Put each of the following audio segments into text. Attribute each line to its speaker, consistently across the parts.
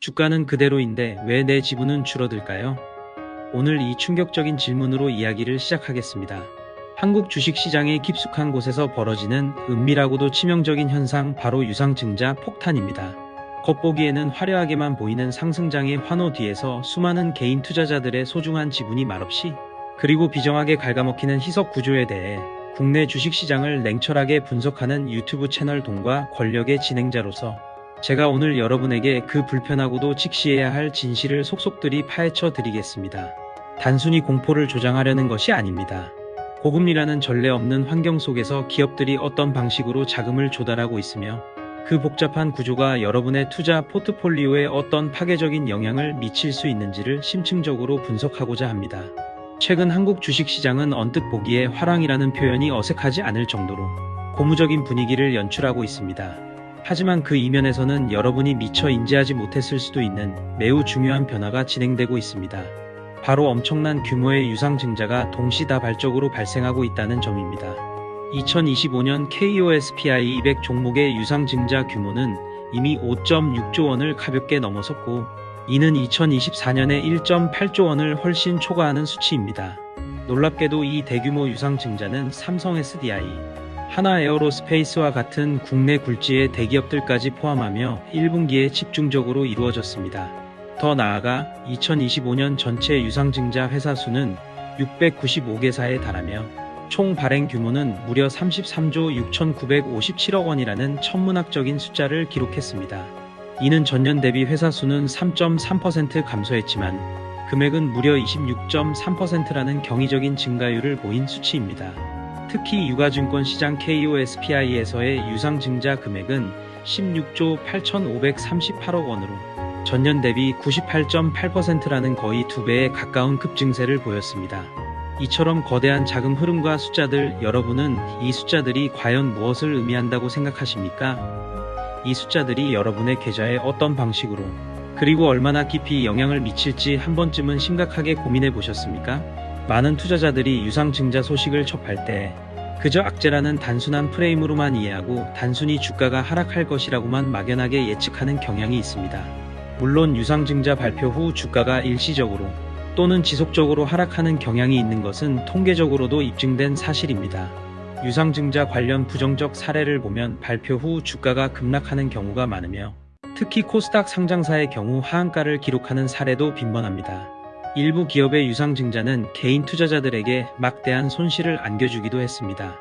Speaker 1: 주가는 그대로인데 왜 내 지분은 줄어들까요? 오늘 이 충격적인 질문으로 이야기를 시작하겠습니다. 한국 주식시장의 깊숙한 곳에서 벌어지는 은밀하고도 치명적인 현상, 바로 유상증자 폭탄입니다. 겉보기에는 화려하게만 보이는 상승장의 환호 뒤에서 수많은 개인 투자자들의 소중한 지분이 말없이, 그리고 비정하게 갉아먹히는 희석 구조에 대해 국내 주식시장을 냉철하게 분석하는 유튜브 채널 동과 권력의 진행자로서 제가 오늘 여러분에게 그 불편하고도 직시해야 할 진실을 속속들이 파헤쳐 드리겠습니다. 단순히 공포를 조장하려는 것이 아닙니다. 고금리라는 전례 없는 환경 속에서 기업들이 어떤 방식으로 자금을 조달하고 있으며 그 복잡한 구조가 여러분의 투자 포트폴리오에 어떤 파괴적인 영향을 미칠 수 있는지를 심층적으로 분석하고자 합니다. 최근 한국 주식시장은 언뜻 보기에 화랑이라는 표현이 어색하지 않을 정도로 고무적인 분위기를 연출하고 있습니다. 하지만 그 이면에서는 여러분이 미처 인지하지 못했을 수도 있는 매우 중요한 변화가 진행되고 있습니다. 바로 엄청난 규모의 유상증자가 동시다발적으로 발생하고 있다는 점입니다. 2025년 KOSPI 200 종목의 유상증자 규모는 이미 5.6조 원을 가볍게 넘어섰고, 이는 2024년에 1.8조 원을 훨씬 초과하는 수치입니다. 놀랍게도 이 대규모 유상증자는 삼성 SDI, 하나 에어로스페이스와 같은 국내 굴지의 대기업들까지 포함하며 1분기에 집중적으로 이루어졌습니다. 더 나아가 2025년 전체 유상증자 회사 수는 695개사에 달하며 총 발행 규모는 무려 33조 6,957억 원이라는 천문학적인 숫자를 기록했습니다. 이는 전년 대비 회사 수는 3.3% 감소했지만 금액은 무려 26.3%라는 경이적인 증가율을 보인 수치입니다. 특히 유가증권 시장 KOSPI에서의 유상증자 금액은 16조 8,538억 원으로 전년 대비 98.8%라는 거의 2배에 가까운 급증세를 보였습니다. 이처럼 거대한 자금 흐름과 숫자들, 여러분은 이 숫자들이 과연 무엇을 의미한다고 생각하십니까? 이 숫자들이 여러분의 계좌에 어떤 방식으로, 그리고 얼마나 깊이 영향을 미칠지 한 번쯤은 심각하게 고민해 보셨습니까? 많은 투자자들이 유상증자 소식을 접할 때 그저 악재라는 단순한 프레임으로만 이해하고 단순히 주가가 하락할 것이라고만 막연하게 예측하는 경향이 있습니다. 물론 유상증자 발표 후 주가가 일시적으로 또는 지속적으로 하락하는 경향이 있는 것은 통계적으로도 입증된 사실입니다. 유상증자 관련 부정적 사례를 보면 발표 후 주가가 급락하는 경우가 많으며, 특히 코스닥 상장사의 경우 하한가를 기록하는 사례도 빈번합니다. 일부 기업의 유상증자는 개인 투자자들에게 막대한 손실을 안겨주기도 했습니다.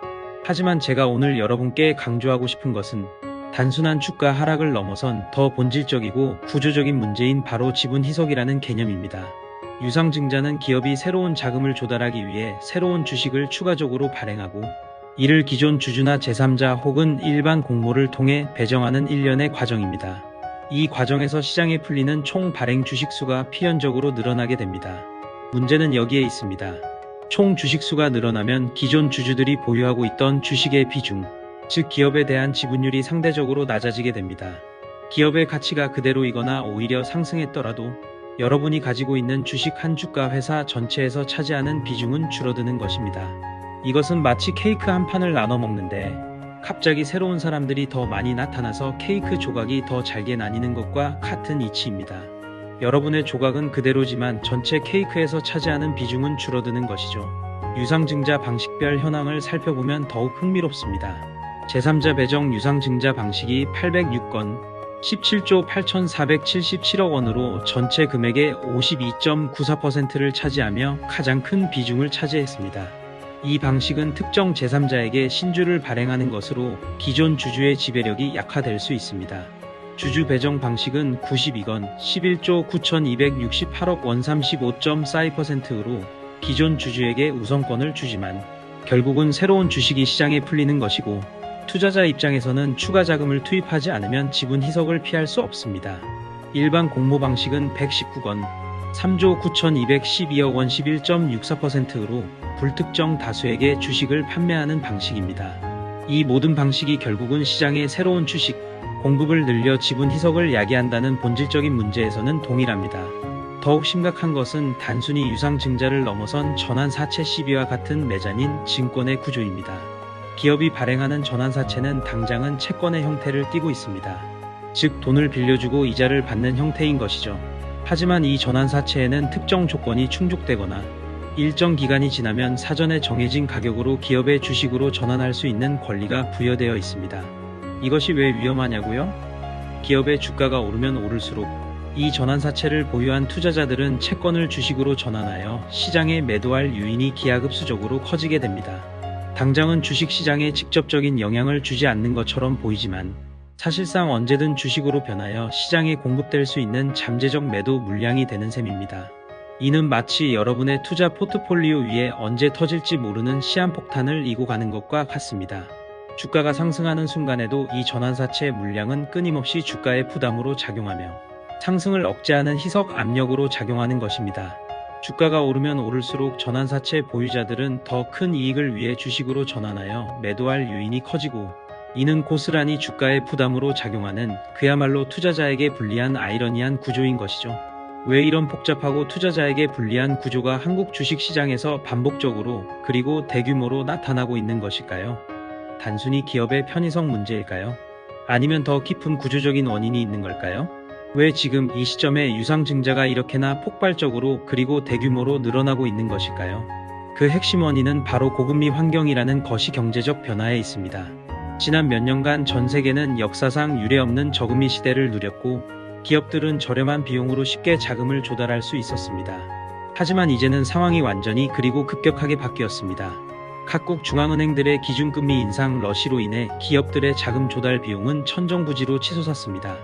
Speaker 1: 하지만 제가 오늘 여러분께 강조하고 싶은 것은 단순한 주가 하락을 넘어선 더 본질적이고 구조적인 문제인 바로 지분 희석이라는 개념입니다. 유상증자는 기업이 새로운 자금을 조달하기 위해 새로운 주식을 추가적으로 발행하고, 이를 기존 주주나 제3자 혹은 일반 공모를 통해 배정하는 일련의 과정입니다. 이 과정에서 시장에 풀리는 총 발행 주식수가 필연적으로 늘어나게 됩니다. 문제는 여기에 있습니다. 총 주식수가 늘어나면 기존 주주들이 보유하고 있던 주식의 비중, 즉 기업에 대한 지분율이 상대적으로 낮아지게 됩니다. 기업의 가치가 그대로이거나 오히려 상승했더라도 여러분이 가지고 있는 주식 한 주가 회사 전체에서 차지하는 비중은 줄어드는 것입니다. 이것은 마치 케이크 한 판을 나눠 먹는데 갑자기 새로운 사람들이 더 많이 나타나서 케이크 조각이 더 잘게 나뉘는 것과 같은 이치입니다. 여러분의 조각은 그대로지만 전체 케이크에서 차지하는 비중은 줄어드는 것이죠. 유상증자 방식별 현황을 살펴보면 더욱 흥미롭습니다. 제3자 배정 유상증자 방식이 806건, 17조 8,477억 원으로 전체 금액의 52.94%를 차지하며 가장 큰 비중을 차지했습니다. 이 방식은 특정 제3자에게 신주를 발행하는 것으로 기존 주주의 지배력이 약화될 수 있습니다. 주주 배정 방식은 92건, 11조 9,268억 원 35.42%로 기존 주주에게 우선권을 주지만 결국은 새로운 주식이 시장에 풀리는 것이고, 투자자 입장에서는 추가 자금을 투입하지 않으면 지분 희석을 피할 수 없습니다. 일반 공모 방식은 119건, 3조 9,212억 원 11.64%로 불특정 다수에게 주식을 판매하는 방식입니다. 이 모든 방식이 결국은 시장의 새로운 주식 공급을 늘려 지분 희석을 야기한다는 본질적인 문제에서는 동일합니다. 더욱 심각한 것은 단순히 유상증자를 넘어선 전환사채 시비와 같은 매잔인 증권의 구조입니다. 기업이 발행하는 전환사채는 당장은 채권의 형태를 띠고 있습니다. 즉 돈을 빌려주고 이자를 받는 형태인 것이죠. 하지만 이 전환사채에는 특정 조건이 충족되거나 일정 기간이 지나면 사전에 정해진 가격으로 기업의 주식으로 전환할 수 있는 권리가 부여되어 있습니다. 이것이 왜 위험하냐고요? 기업의 주가가 오르면 오를수록 이 전환사채를 보유한 투자자들은 채권을 주식으로 전환하여 시장에 매도할 유인이 기하급수적으로 커지게 됩니다. 당장은 주식시장에 직접적인 영향을 주지 않는 것처럼 보이지만 사실상 언제든 주식으로 변하여 시장에 공급될 수 있는 잠재적 매도 물량이 되는 셈입니다. 이는 마치 여러분의 투자 포트폴리오 위에 언제 터질지 모르는 시한폭탄을 이고 가는 것과 같습니다. 주가가 상승하는 순간에도 이 전환사채 물량은 끊임없이 주가의 부담으로 작용하며 상승을 억제하는 희석 압력으로 작용하는 것입니다. 주가가 오르면 오를수록 전환사채 보유자들은 더 큰 이익을 위해 주식으로 전환하여 매도할 유인이 커지고 이는 고스란히 주가의 부담으로 작용하는 그야말로 투자자에게 불리한 아이러니한 구조인 것이죠. 왜 이런 복잡하고 투자자에게 불리한 구조가 한국 주식시장에서 반복적으로 그리고 대규모로 나타나고 있는 것일까요? 단순히 기업의 편의성 문제일까요? 아니면 더 깊은 구조적인 원인이 있는 걸까요? 왜 지금 이 시점에 유상증자가 이렇게나 폭발적으로 그리고 대규모로 늘어나고 있는 것일까요? 그 핵심 원인은 바로 고금리 환경이라는 거시 경제적 변화에 있습니다. 지난 몇 년간 전 세계는 역사상 유례없는 저금리 시대를 누렸고 기업들은 저렴한 비용으로 쉽게 자금을 조달할 수 있었습니다. 하지만 이제는 상황이 완전히 그리고 급격하게 바뀌었습니다. 각국 중앙은행들의 기준금리 인상 러시로 인해 기업들의 자금 조달 비용은 천정부지로 치솟았습니다.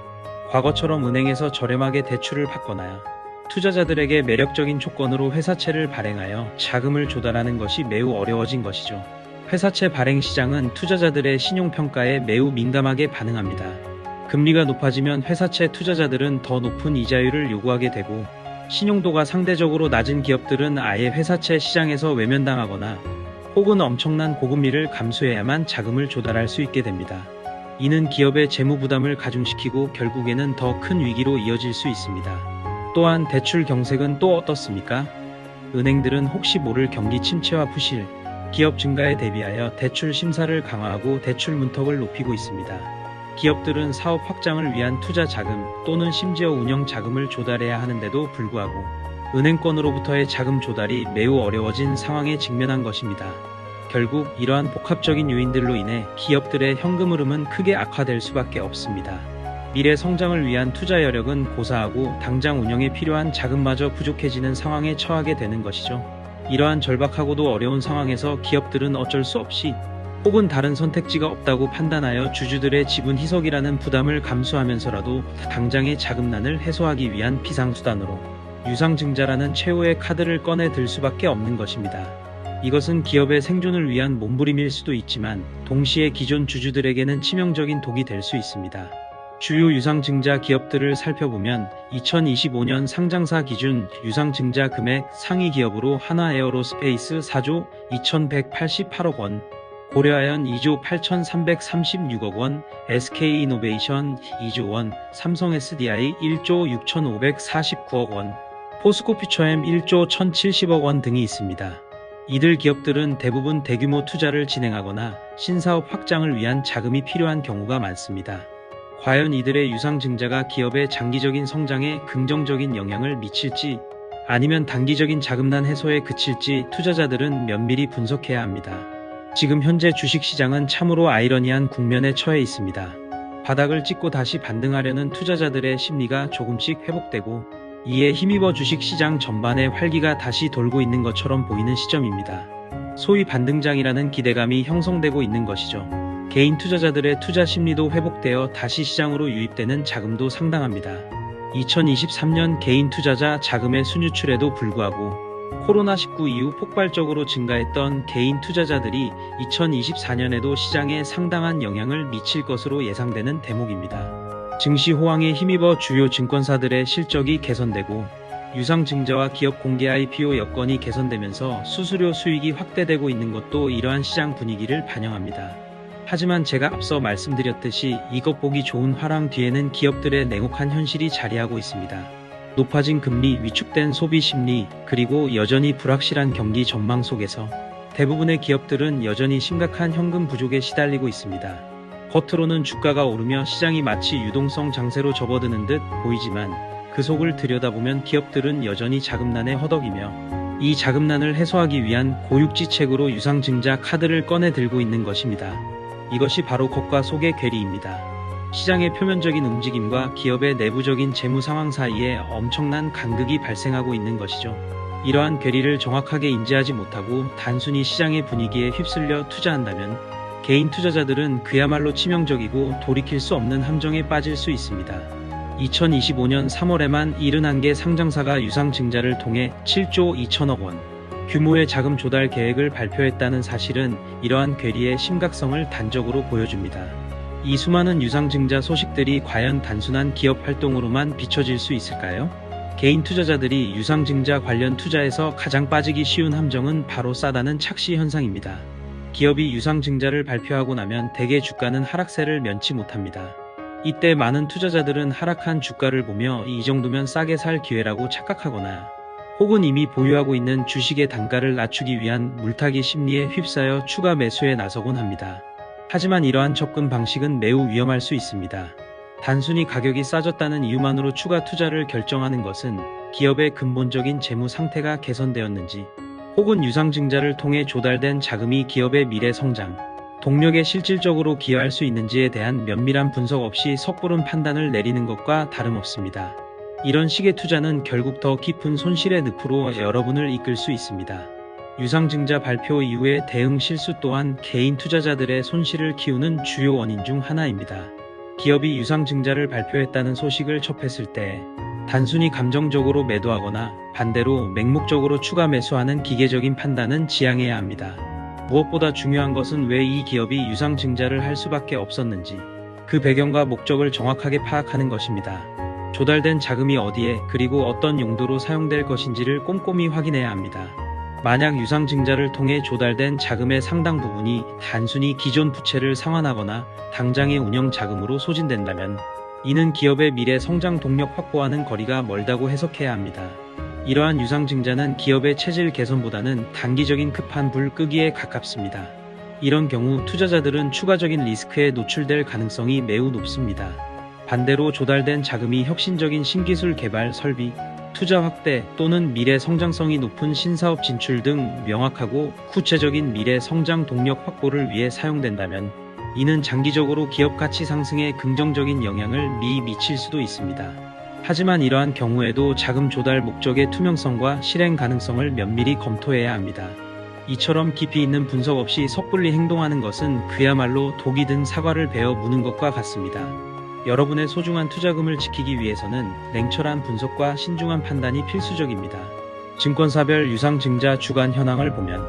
Speaker 1: 과거처럼 은행에서 저렴하게 대출을 받거나 투자자들에게 매력적인 조건으로 회사채를 발행하여 자금을 조달하는 것이 매우 어려워진 것이죠. 회사채 발행 시장은 투자자들의 신용평가에 매우 민감하게 반응합니다. 금리가 높아지면 회사채 투자자들은 더 높은 이자율을 요구하게 되고 신용도가 상대적으로 낮은 기업들은 아예 회사채 시장에서 외면당하거나 혹은 엄청난 고금리를 감수해야만 자금을 조달할 수 있게 됩니다. 이는 기업의 재무 부담을 가중시키고 결국에는 더 큰 위기로 이어질 수 있습니다. 또한 대출 경색은 또 어떻습니까? 은행들은 혹시 모를 경기 침체와 부실, 기업 증가에 대비하여 대출 심사를 강화하고 대출 문턱을 높이고 있습니다. 기업들은 사업 확장을 위한 투자 자금 또는 심지어 운영 자금을 조달해야 하는데도 불구하고 은행권으로부터의 자금 조달이 매우 어려워진 상황에 직면한 것입니다. 결국 이러한 복합적인 요인들로 인해 기업들의 현금 흐름은 크게 악화될 수밖에 없습니다. 미래 성장을 위한 투자 여력은 고사하고 당장 운영에 필요한 자금마저 부족해지는 상황에 처하게 되는 것이죠. 이러한 절박하고도 어려운 상황에서 기업들은 어쩔 수 없이 혹은 다른 선택지가 없다고 판단하여 주주들의 지분 희석이라는 부담을 감수하면서라도 당장의 자금난을 해소하기 위한 비상수단으로 유상증자라는 최후의 카드를 꺼내 들 수밖에 없는 것입니다. 이것은 기업의 생존을 위한 몸부림일 수도 있지만 동시에 기존 주주들에게는 치명적인 독이 될 수 있습니다. 주요 유상증자 기업들을 살펴보면 2025년 상장사 기준 유상증자 금액 상위 기업으로 하나에어로스페이스 4조 2188억 원, 고려아연 2조 8336억 원, SK이노베이션 2조 원, 삼성 SDI 1조 6549억 원, 포스코퓨처엠 1조 1070억 원 등이 있습니다. 이들 기업들은 대부분 대규모 투자를 진행하거나 신사업 확장을 위한 자금이 필요한 경우가 많습니다. 과연 이들의 유상증자가 기업의 장기적인 성장에 긍정적인 영향을 미칠지 아니면 단기적인 자금난 해소에 그칠지 투자자들은 면밀히 분석해야 합니다. 지금 현재 주식시장은 참으로 아이러니한 국면에 처해 있습니다. 바닥을 찍고 다시 반등하려는 투자자들의 심리가 조금씩 회복되고 이에 힘입어 주식시장 전반의 활기가 다시 돌고 있는 것처럼 보이는 시점입니다. 소위 반등장이라는 기대감이 형성되고 있는 것이죠. 개인 투자자들의 투자 심리도 회복되어 다시 시장으로 유입되는 자금도 상당합니다. 2023년 개인 투자자 자금의 순유출에도 불구하고 코로나19 이후 폭발적으로 증가했던 개인 투자자들이 2024년에도 시장에 상당한 영향을 미칠 것으로 예상되는 대목입니다. 증시 호황에 힘입어 주요 증권사들의 실적이 개선되고 유상증자와 기업 공개 IPO 여건이 개선되면서 수수료 수익이 확대되고 있는 것도 이러한 시장 분위기를 반영합니다. 하지만 제가 앞서 말씀드렸듯이 이것 보기 좋은 화랑 뒤에는 기업들의 냉혹한 현실이 자리하고 있습니다. 높아진 금리, 위축된 소비 심리, 그리고 여전히 불확실한 경기 전망 속에서 대부분의 기업들은 여전히 심각한 현금 부족에 시달리고 있습니다. 겉으로는 주가가 오르며 시장이 마치 유동성 장세로 접어드는 듯 보이지만 그 속을 들여다보면 기업들은 여전히 자금난에 허덕이며 이 자금난을 해소하기 위한 고육지책으로 유상증자 카드를 꺼내 들고 있는 것입니다. 이것이 바로 겉과 속의 괴리입니다. 시장의 표면적인 움직임과 기업의 내부적인 재무 상황 사이에 엄청난 간극이 발생하고 있는 것이죠. 이러한 괴리를 정확하게 인지하지 못하고 단순히 시장의 분위기에 휩쓸려 투자한다면 개인 투자자들은 그야말로 치명적이고 돌이킬 수 없는 함정에 빠질 수 있습니다. 2025년 3월에만 71개 상장사가 유상증자를 통해 7조 2천억 원 규모의 자금 조달 계획을 발표했다는 사실은 이러한 괴리의 심각성을 단적으로 보여줍니다. 이 수많은 유상증자 소식들이 과연 단순한 기업 활동으로만 비춰질 수 있을까요? 개인 투자자들이 유상증자 관련 투자에서 가장 빠지기 쉬운 함정은 바로 싸다는 착시 현상입니다. 기업이 유상증자를 발표하고 나면 대개 주가는 하락세를 면치 못합니다. 이때 많은 투자자들은 하락한 주가를 보며 이 정도면 싸게 살 기회라고 착각하거나 혹은 이미 보유하고 있는 주식의 단가를 낮추기 위한 물타기 심리에 휩싸여 추가 매수에 나서곤 합니다. 하지만 이러한 접근 방식은 매우 위험할 수 있습니다. 단순히 가격이 싸졌다는 이유만으로 추가 투자를 결정하는 것은 기업의 근본적인 재무 상태가 개선되었는지 혹은 유상증자를 통해 조달된 자금이 기업의 미래 성장, 동력에 실질적으로 기여할 수 있는지에 대한 면밀한 분석 없이 섣부른 판단을 내리는 것과 다름없습니다. 이런 식의 투자는 결국 더 깊은 손실의 늪으로 여러분을 이끌 수 있습니다. 유상증자 발표 이후의 대응 실수 또한 개인 투자자들의 손실을 키우는 주요 원인 중 하나입니다. 기업이 유상증자를 발표했다는 소식을 접했을 때 단순히 감정적으로 매도하거나 반대로 맹목적으로 추가 매수하는 기계적인 판단은 지양해야 합니다. 무엇보다 중요한 것은 왜 이 기업이 유상증자를 할 수밖에 없었는지 그 배경과 목적을 정확하게 파악하는 것입니다. 조달된 자금이 어디에 그리고 어떤 용도로 사용될 것인지를 꼼꼼히 확인해야 합니다. 만약 유상증자를 통해 조달된 자금의 상당 부분이 단순히 기존 부채를 상환하거나 당장의 운영 자금으로 소진된다면 이는 기업의 미래 성장 동력 확보와는 거리가 멀다고 해석해야 합니다. 이러한 유상증자는 기업의 체질 개선보다는 단기적인 급한 불 끄기에 가깝습니다. 이런 경우 투자자들은 추가적인 리스크에 노출될 가능성이 매우 높습니다. 반대로 조달된 자금이 혁신적인 신기술 개발, 설비, 투자 확대 또는 미래 성장성이 높은 신사업 진출 등 명확하고 구체적인 미래 성장 동력 확보를 위해 사용된다면 이는 장기적으로 기업 가치 상승에 긍정적인 영향을 미칠 수도 있습니다. 하지만 이러한 경우에도 자금 조달 목적의 투명성과 실행 가능성을 면밀히 검토해야 합니다. 이처럼 깊이 있는 분석 없이 섣불리 행동하는 것은 그야말로 독이 든 사과를 베어 무는 것과 같습니다. 여러분의 소중한 투자금을 지키기 위해서는 냉철한 분석과 신중한 판단이 필수적입니다. 증권사별 유상증자 주간 현황을 보면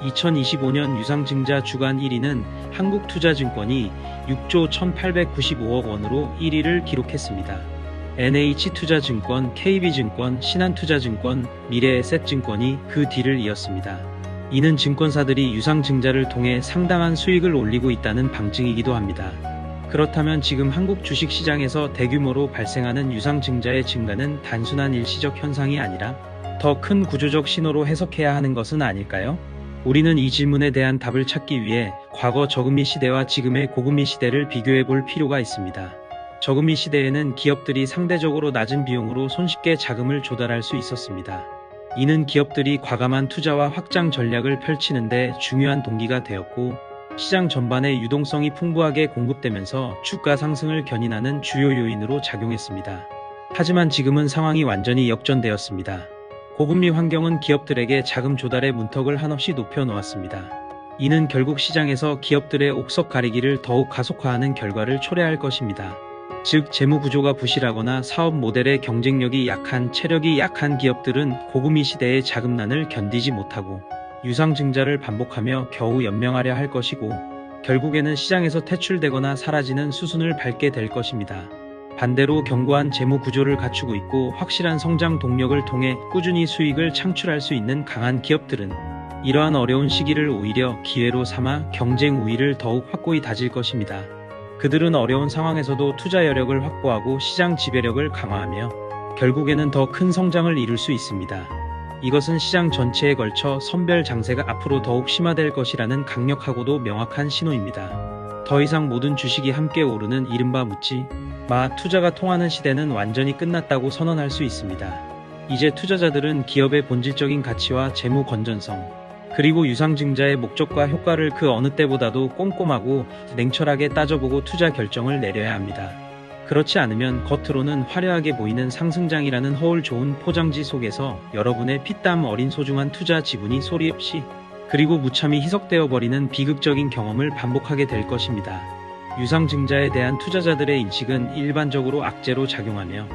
Speaker 1: 2025년 유상증자 주간 1위는 한국투자증권이 6조 1895억 원으로 1위를 기록했습니다. NH투자증권, KB증권, 신한투자증권, 미래에셋증권이 그 뒤를 이었습니다. 이는 증권사들이 유상증자를 통해 상당한 수익을 올리고 있다는 방증이기도 합니다. 그렇다면 지금 한국 주식시장에서 대규모로 발생하는 유상증자의 증가는 단순한 일시적 현상이 아니라 더 큰 구조적 신호로 해석해야 하는 것은 아닐까요? 우리는 이 질문에 대한 답을 찾기 위해 과거 저금리 시대와 지금의 고금리 시대를 비교해 볼 필요가 있습니다. 저금리 시대에는 기업들이 상대적으로 낮은 비용으로 손쉽게 자금을 조달할 수 있었습니다. 이는 기업들이 과감한 투자와 확장 전략을 펼치는데 중요한 동기가 되었고 시장 전반에 유동성이 풍부하게 공급되면서 주가 상승을 견인하는 주요 요인으로 작용했습니다. 하지만 지금은 상황이 완전히 역전되었습니다. 고금리 환경은 기업들에게 자금 조달의 문턱을 한없이 높여 놓았습니다. 이는 결국 시장에서 기업들의 옥석 가리기를 더욱 가속화하는 결과를 초래할 것입니다. 즉 재무 구조가 부실하거나 사업 모델의 경쟁력이 약한 체력이 약한 기업들은 고금리 시대의 자금난을 견디지 못하고 유상증자를 반복하며 겨우 연명하려 할 것이고 결국에는 시장에서 퇴출되거나 사라지는 수순을 밟게 될 것입니다. 반대로 견고한 재무 구조를 갖추고 있고 확실한 성장 동력을 통해 꾸준히 수익을 창출할 수 있는 강한 기업들은 이러한 어려운 시기를 오히려 기회로 삼아 경쟁 우위를 더욱 확고히 다질 것입니다. 그들은 어려운 상황에서도 투자 여력을 확보하고 시장 지배력을 강화하며 결국에는 더 큰 성장을 이룰 수 있습니다. 이것은 시장 전체에 걸쳐 선별 장세가 앞으로 더욱 심화될 것이라는 강력하고도 명확한 신호입니다. 더 이상 모든 주식이 함께 오르는 이른바 묻지 마 투자가 통하는 시대는 완전히 끝났다고 선언할 수 있습니다. 이제 투자자들은 기업의 본질적인 가치와 재무 건전성, 그리고 유상증자의 목적과 효과를 그 어느 때보다도 꼼꼼하고 냉철하게 따져보고 투자 결정을 내려야 합니다. 그렇지 않으면 겉으로는 화려하게 보이는 상승장이라는 허울 좋은 포장지 속에서 여러분의 피땀 어린 소중한 투자 지분이 소리 없이 그리고 무참히 희석되어 버리는 비극적인 경험을 반복하게 될 것입니다. 유상증자에 대한 투자자들의 인식은 일반적으로 악재로 작용하며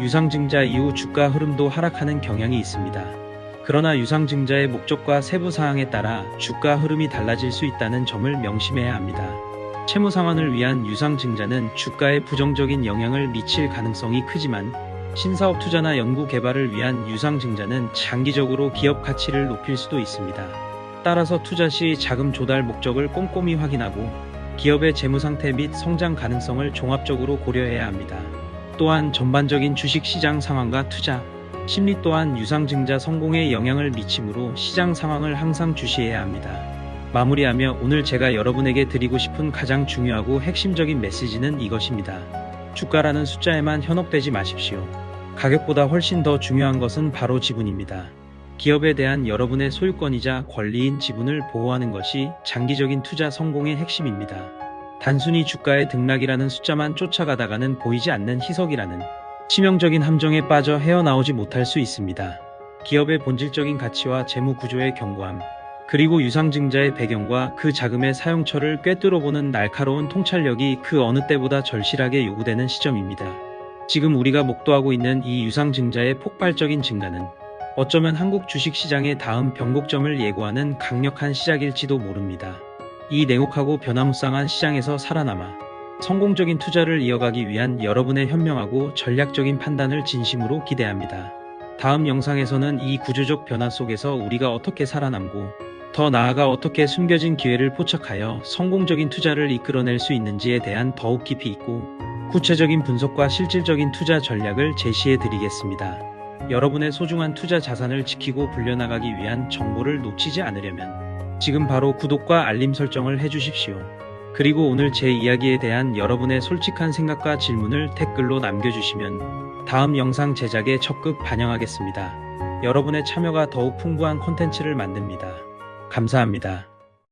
Speaker 1: 유상증자 이후 주가 흐름도 하락하는 경향이 있습니다. 그러나 유상증자의 목적과 세부 사항에 따라 주가 흐름이 달라질 수 있다는 점을 명심해야 합니다. 채무 상환을 위한 유상증자는 주가에 부정적인 영향을 미칠 가능성이 크지만 신사업 투자나 연구 개발을 위한 유상증자는 장기적으로 기업 가치를 높일 수도 있습니다. 따라서 투자 시 자금 조달 목적을 꼼꼼히 확인하고 기업의 재무 상태 및 성장 가능성을 종합적으로 고려해야 합니다. 또한 전반적인 주식 시장 상황과 투자 심리 또한 유상증자 성공에 영향을 미치므로 시장 상황을 항상 주시해야 합니다. 마무리하며 오늘 제가 여러분에게 드리고 싶은 가장 중요하고 핵심적인 메시지는 이것입니다. 주가라는 숫자에만 현혹되지 마십시오. 가격보다 훨씬 더 중요한 것은 바로 지분입니다. 기업에 대한 여러분의 소유권이자 권리인 지분을 보호하는 것이 장기적인 투자 성공의 핵심입니다. 단순히 주가의 등락이라는 숫자만 쫓아가다가는 보이지 않는 희석이라는 치명적인 함정에 빠져 헤어나오지 못할 수 있습니다. 기업의 본질적인 가치와 재무 구조의 견고함, 그리고 유상증자의 배경과 그 자금의 사용처를 꿰뚫어보는 날카로운 통찰력이 그 어느 때보다 절실하게 요구되는 시점입니다. 지금 우리가 목도하고 있는 이 유상증자의 폭발적인 증가는 어쩌면 한국 주식시장의 다음 변곡점을 예고하는 강력한 시작일지도 모릅니다. 이 냉혹하고 변화무쌍한 시장에서 살아남아 성공적인 투자를 이어가기 위한 여러분의 현명하고 전략적인 판단을 진심으로 기대합니다. 다음 영상에서는 이 구조적 변화 속에서 우리가 어떻게 살아남고 더 나아가 어떻게 숨겨진 기회를 포착하여 성공적인 투자를 이끌어낼 수 있는지에 대한 더욱 깊이 있고 구체적인 분석과 실질적인 투자 전략을 제시해 드리겠습니다. 여러분의 소중한 투자 자산을 지키고 불려나가기 위한 정보를 놓치지 않으려면 지금 바로 구독과 알림 설정을 해주십시오. 그리고 오늘 제 이야기에 대한 여러분의 솔직한 생각과 질문을 댓글로 남겨주시면 다음 영상 제작에 적극 반영하겠습니다. 여러분의 참여가 더욱 풍부한 콘텐츠를 만듭니다. 감사합니다.